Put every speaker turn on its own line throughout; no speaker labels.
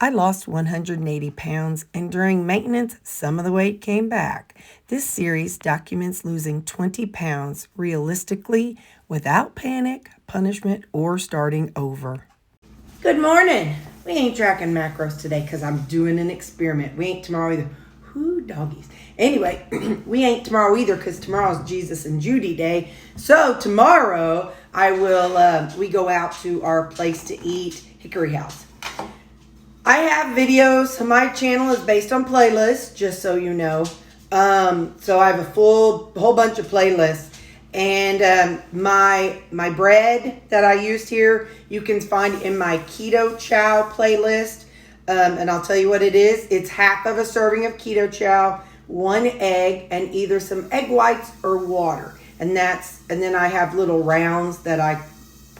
I lost 180 pounds, and during maintenance, some of the weight came back. This series documents losing 20 pounds realistically without panic, punishment, or starting over. Good morning. We ain't tracking macros today because I'm doing an experiment. We ain't tomorrow either. Whoo, doggies. Anyway, we ain't tomorrow either because tomorrow's Jesus and Judy day. So tomorrow we go out to our place to eat, Hickory House. I have videos. My channel is based on playlists, just so you know. So I have a whole bunch of playlists. And my bread that I used here, you can find in my keto chow playlist. And I'll tell you what it is. It's half of a serving of keto chow, 1 egg, and either some egg whites or water. And then I have little rounds that I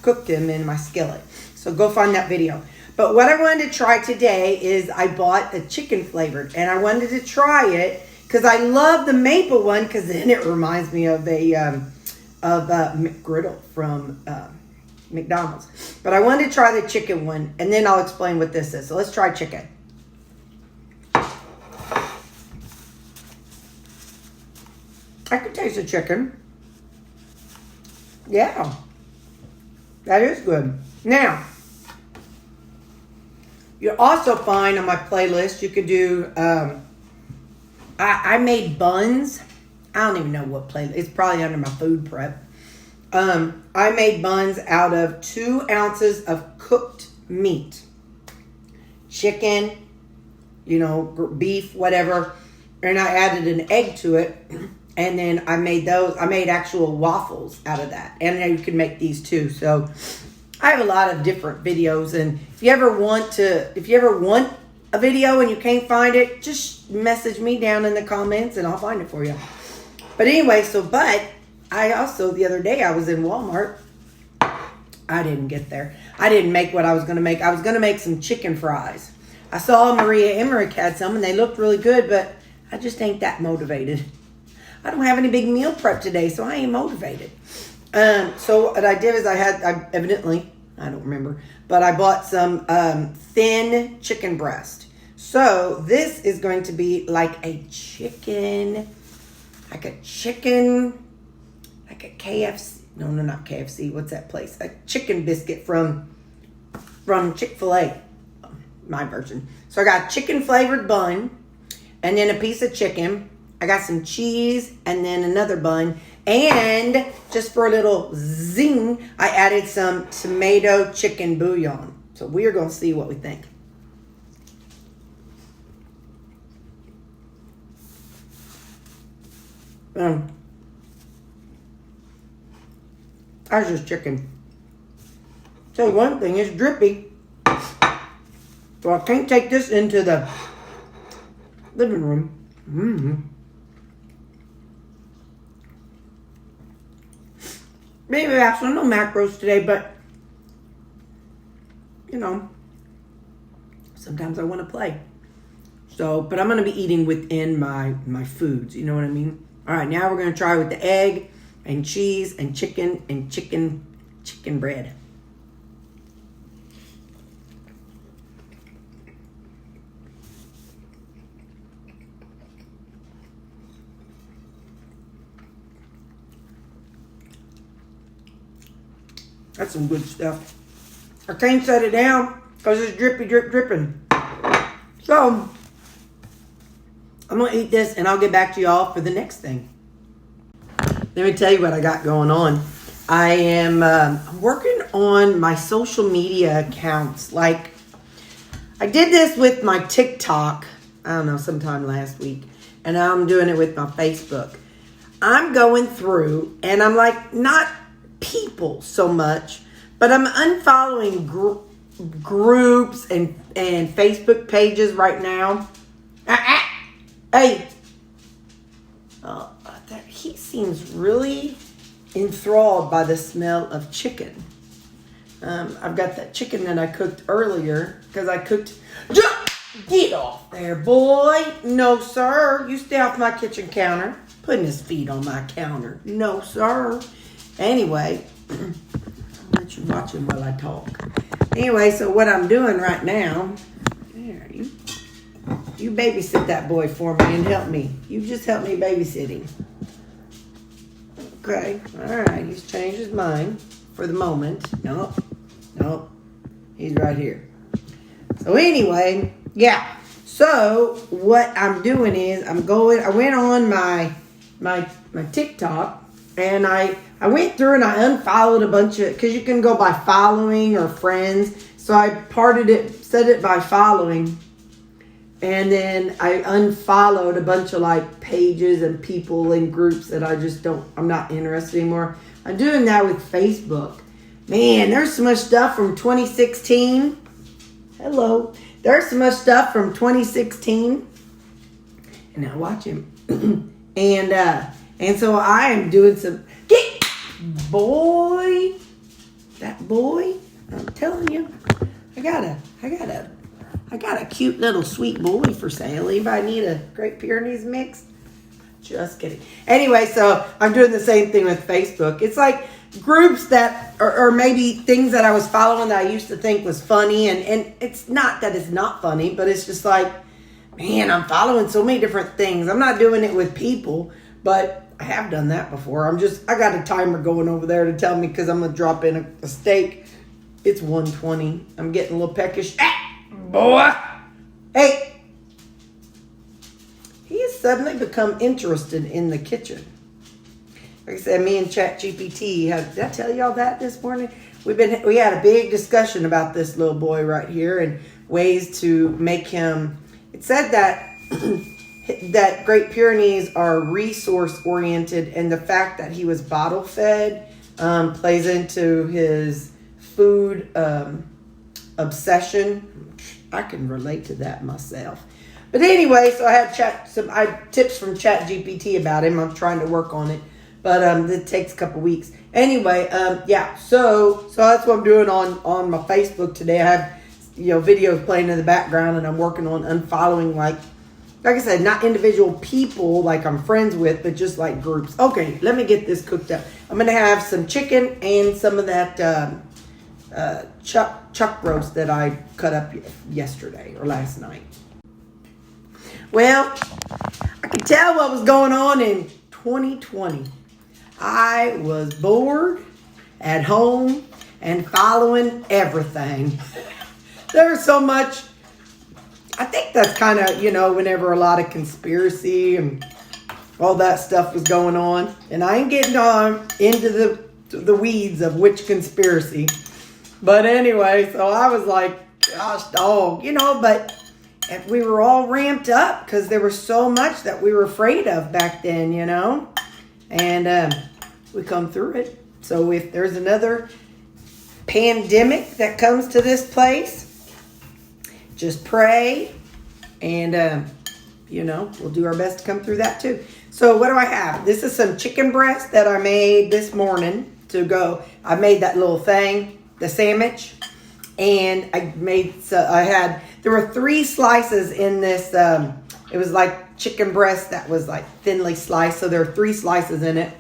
cooked them in my skillet. So go find that video. But what I wanted to try today is I bought a chicken flavored, and I wanted to try it because I love the maple one because then it reminds me of a McGriddle from McDonald's. But I wanted to try the chicken one, and then I'll explain what this is. So let's try chicken. I can taste the chicken. Yeah, that is good. Now, you'll also find on my playlist, you could do, I made buns. I don't even know what playlist. It's probably under my food prep. I made buns out of 2 ounces of cooked meat. Chicken, beef, whatever. And I added an egg to it. And then I made actual waffles out of that. And you can make these too. So I have a lot of different videos, and if you ever want a video and you can't find it, just message me down in the comments and I'll find it for you. But anyway, I also, the other day I was in Walmart. I didn't get there. I didn't make what I was going to make. I was going to make some chicken fries. I saw Maria Emmerich had some and they looked really good, but I just ain't that motivated. I don't have any big meal prep today, so I ain't motivated. So what I did is I don't remember, but I bought some thin chicken breast. So this is going to be like a chicken, like a KFC. No, not KFC. What's that place? A chicken biscuit from Chick-fil-A, my version. So I got chicken flavored bun and then a piece of chicken. I got some cheese and then another bun. And just for a little zing, I added some tomato chicken bouillon. So we're going to see what we think. That's just chicken. Tell you one thing, it's drippy. So I can't take this into the living room. Mm-hmm. Maybe I have some no macros today, but sometimes I want to play. So, but I'm going to be eating within my foods. You know what I mean? All right, now we're going to try with the egg and cheese and chicken bread. That's some good stuff. I can't set it down because it's dripping. So, I'm going to eat this and I'll get back to y'all for the next thing. Let me tell you what I got going on. I am working on my social media accounts. Like, I did this with my TikTok, sometime last week. And now I'm doing it with my Facebook. I'm going through and I'm like, not people so much, but I'm unfollowing groups and Facebook pages right now. Hey, he seems really enthralled by the smell of chicken. I've got that chicken that I cooked earlier because I cooked. Get off there, boy! No, sir. You stay off my kitchen counter. Putting his feet on my counter. No, sir. Anyway, I'll let you watch him while I talk. Anyway, so what I'm doing right now, there, You babysit that boy for me and help me. You just help me babysitting. Okay. All right. He's changed his mind for the moment. Nope. He's right here. So anyway, yeah. So what I'm doing is I went on my TikTok and I went through and I unfollowed a bunch of, because you can go by following or friends. So I set it by following. And then I unfollowed a bunch of like pages and people and groups that I'm not interested anymore. I'm doing that with Facebook. Man, there's so much stuff from 2016. Hello. There's so much stuff from 2016. And now watch him. and so I am doing some, that boy, I'm telling you, I got a cute little sweet boy for sale. Anybody need a Great Pyrenees mix? Just kidding. Anyway, so I'm doing the same thing with Facebook. It's like groups that, or maybe things that I was following that I used to think was funny. And it's not that it's not funny, but it's just like, man, I'm following so many different things. I'm not doing it with people, but I have done that before. I got a timer going over there to tell me because I'm going to drop in a steak. It's 1:20. I'm getting a little peckish. Boy. Hey. He has suddenly become interested in the kitchen. Like I said, me and ChatGPT, did I tell y'all that this morning? We had a big discussion about this little boy right here and ways to make him. It said that that Great Pyrenees are resource oriented, and the fact that he was bottle fed plays into his food obsession. I can relate to that myself. But anyway, so I had tips from ChatGPT about him. I'm trying to work on it, but it takes a couple weeks. Anyway, yeah. So that's what I'm doing on my Facebook today. I have videos playing in the background, and I'm working on unfollowing like I said, not individual people like I'm friends with, but just like groups. Okay, let me get this cooked up. I'm gonna have some chicken and some of that chuck roast that I cut up yesterday or last night. Well, I could tell what was going on in 2020. I was bored at home and following everything. There was so much. I think that's kind of, whenever a lot of conspiracy and all that stuff was going on. And I ain't getting into the weeds of which conspiracy. But anyway, so I was like, gosh, dog, but we were all ramped up because there was so much that we were afraid of back then, And we come through it. So if there's another pandemic that comes to this place, just pray, and, we'll do our best to come through that too. So what do I have? This is some chicken breast that I made this morning to go. I made that little thing, the sandwich, and there were 3 slices in this. It was like chicken breast that was like thinly sliced. So there are 3 slices in it.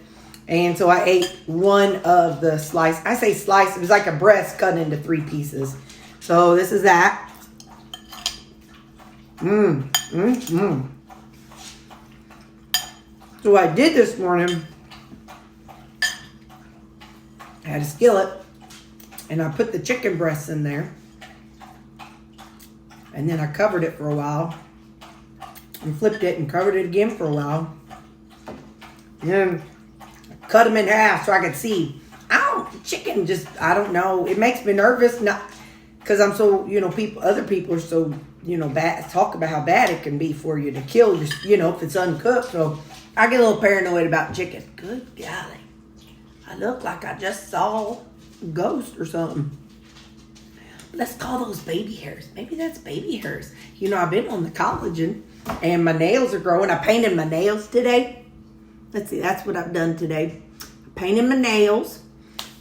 And so I ate one of the slice. I say slice. It was like a breast cut into 3 pieces. So this is that. So what I did this morning, I had a skillet and I put the chicken breasts in there, and then I covered it for a while and flipped it and covered it again for a while, and then I cut them in half so I could see. Chicken I don't know, it makes me nervous, not because I'm so, other people are so, bad, talk about how bad it can be for you to kill your, if it's uncooked. So I get a little paranoid about chicken. Good golly. I look like I just saw a ghost or something. Let's call those baby hairs. Maybe that's baby hairs. I've been on the collagen and my nails are growing. I painted my nails today. Let's see, that's what I've done today. I painted my nails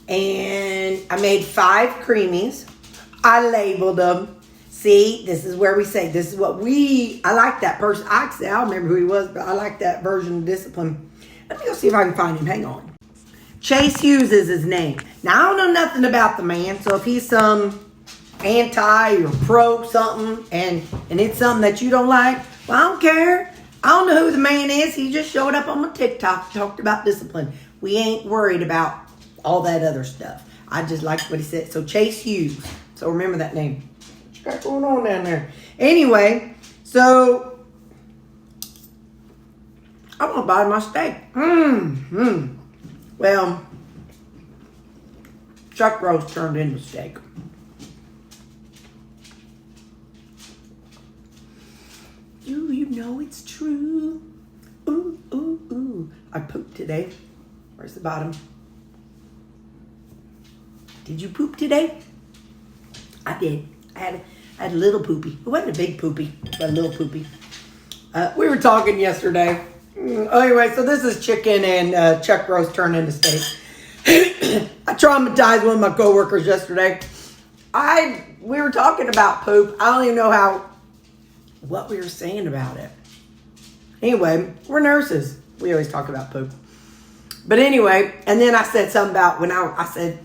and I made 5 creamies. I labeled them. See, this is where we say, this is what I like that person. I don't remember who he was, but I like that version of discipline. Let me go see if I can find him. Hang on. Chase Hughes is his name. Now, I don't know nothing about the man, so if he's some anti or pro something, and it's something that you don't like, Well, I don't care. I don't know who the man is. He just showed up on my TikTok, talked about discipline. We ain't worried about all that other stuff. I just liked what he said. So Chase Hughes. So remember that name. What you got going on down there? Anyway, so I'm going to buy my steak. Well, chuck roast turned into steak. You know it's true. Ooh, ooh, ooh. I pooped today. Where's the bottom? Did you poop today? I did. I had a little poopy. It wasn't a big poopy, but a little poopy. We were talking yesterday. Anyway, so this is chicken and chuck roast turned into steak. I traumatized one of my coworkers yesterday. We were talking about poop. I don't even know what we were saying about it. Anyway, we're nurses. We always talk about poop. But anyway, and then I said something about I said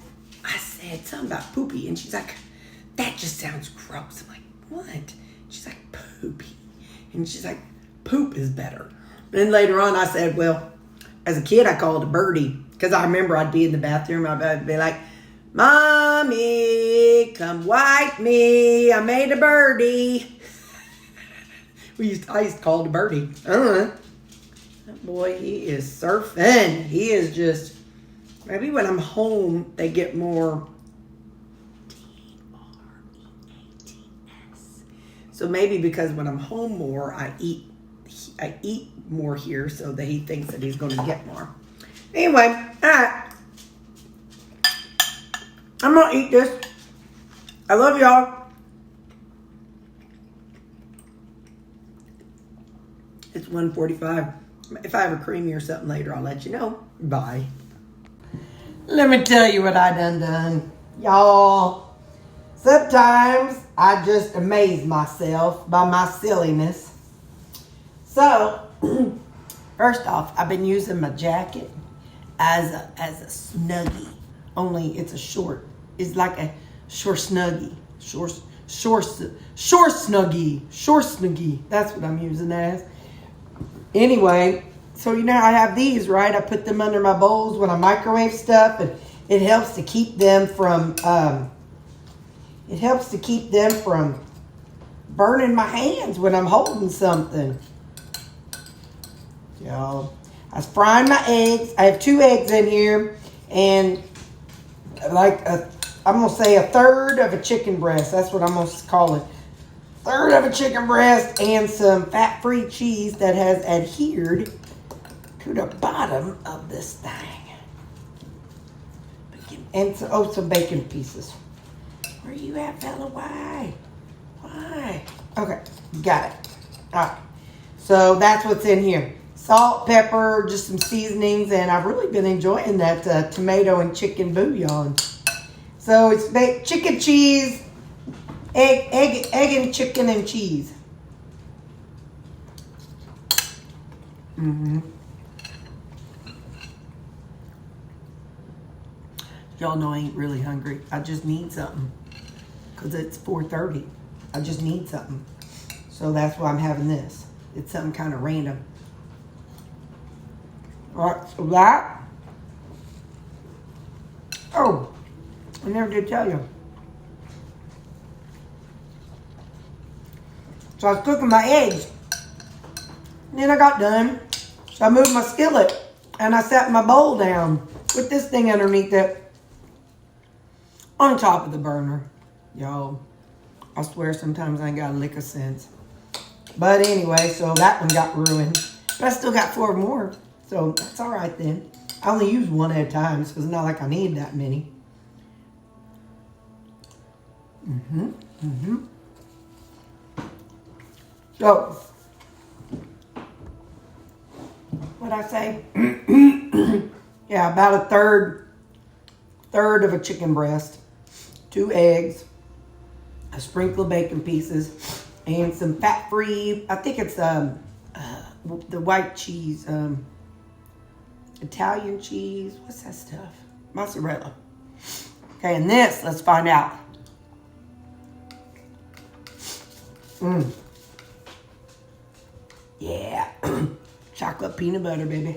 something about poopy, and she's like, that just sounds gross. I'm like, what? She's like, poopy. And she's like, poop is better. Then later on I said, well, as a kid I called it a birdie, because I remember I'd be in the bathroom, I'd be like, Mommy, come wipe me, I made a birdie. I used to call it a birdie. That boy, he is surfing. He is just, maybe when I'm home, they get more T-R-E-A-T-S. So maybe because when I'm home more, I eat more here, so that he thinks that he's going to get more. Anyway, all right. I'm going to eat this. I love y'all. It's 1:45. If I have a creamy or something later, I'll let you know. Bye. Let me tell you what I done. Y'all, sometimes I just amaze myself by my silliness. So, first off, I've been using my jacket as a snuggie. Only it's it's like a short snuggie. Short snuggie. That's what I'm using as. Anyway, so you know I have these, right? I put them under my bowls when I microwave stuff, and it helps to keep them from burning my hands when I'm holding something. Y'all, I was frying my eggs. I have 2 eggs in here, and I'm gonna say a third of a chicken breast. That's what I'm gonna call it. Third of a chicken breast and some fat-free cheese that has adhered to the bottom of this thing. And some bacon pieces. Where you at, fella? Why? Okay, got it. All right. So that's what's in here. Salt, pepper, just some seasonings, and I've really been enjoying that tomato and chicken bouillon. So it's chicken, cheese, egg and chicken and cheese. Y'all know I ain't really hungry. I just need something because it's 4:30. I just need something. So that's why I'm having this. It's something kind of random. All right, so that. Oh, I never did tell you. So I was cooking my eggs. And then I got done. So I moved my skillet. And I sat my bowl down with this thing underneath it. On top of the burner. Y'all, I swear sometimes I ain't got a lick of sense. But anyway, so that one got ruined. But I still got 4 more. So that's all right then. I only use one at a time. So it's not like I need that many. So, what'd I say? Yeah, about a third of a chicken breast, 2 eggs, a sprinkle of bacon pieces, and some fat-free, I think it's the white cheese, Italian cheese, what's that stuff? Mozzarella. Okay, and this, let's find out. Yeah. Chocolate peanut butter, baby.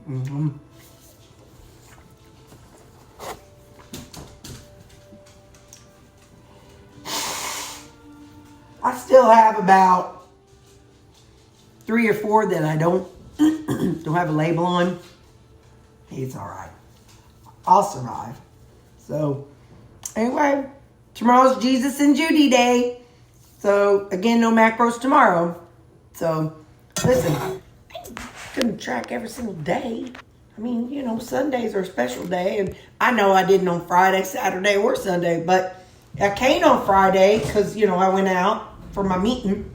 Mm-hmm. I still have about 3 or 4 that I don't have a label on. It's all right. I'll survive. So, anyway, tomorrow's Jesus and Judy Day. So, again, no macros tomorrow. So, listen, I couldn't track every single day. I mean, you know, Sundays are a special day. And I know I didn't on Friday, Saturday, or Sunday. But I came on Friday because, you know, I went out for my meeting.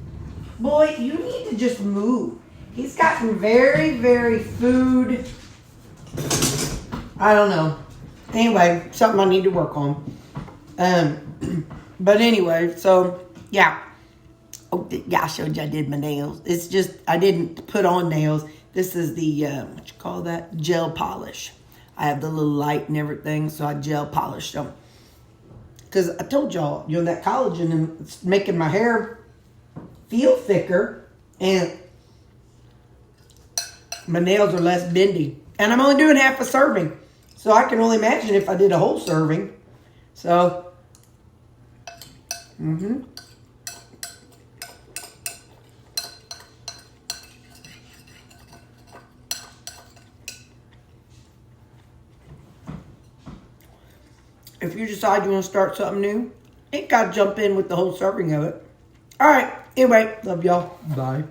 Boy, you need to just move. He's gotten very, very food. I don't know. Anyway, something I need to work on. But anyway, so yeah. Oh, yeah, I showed you I did my nails. It's just I didn't put on nails. This is the what you call that? Gel polish. I have the little light and everything, so I gel polished them. Because I told y'all, you know, that collagen and it's making my hair feel thicker, and my nails are less bendy. And I'm only doing half a serving. So I can only imagine if I did a whole serving. So, if you decide you want to start something new, ain't got to jump in with the whole serving of it. All right. Anyway, love y'all. Bye.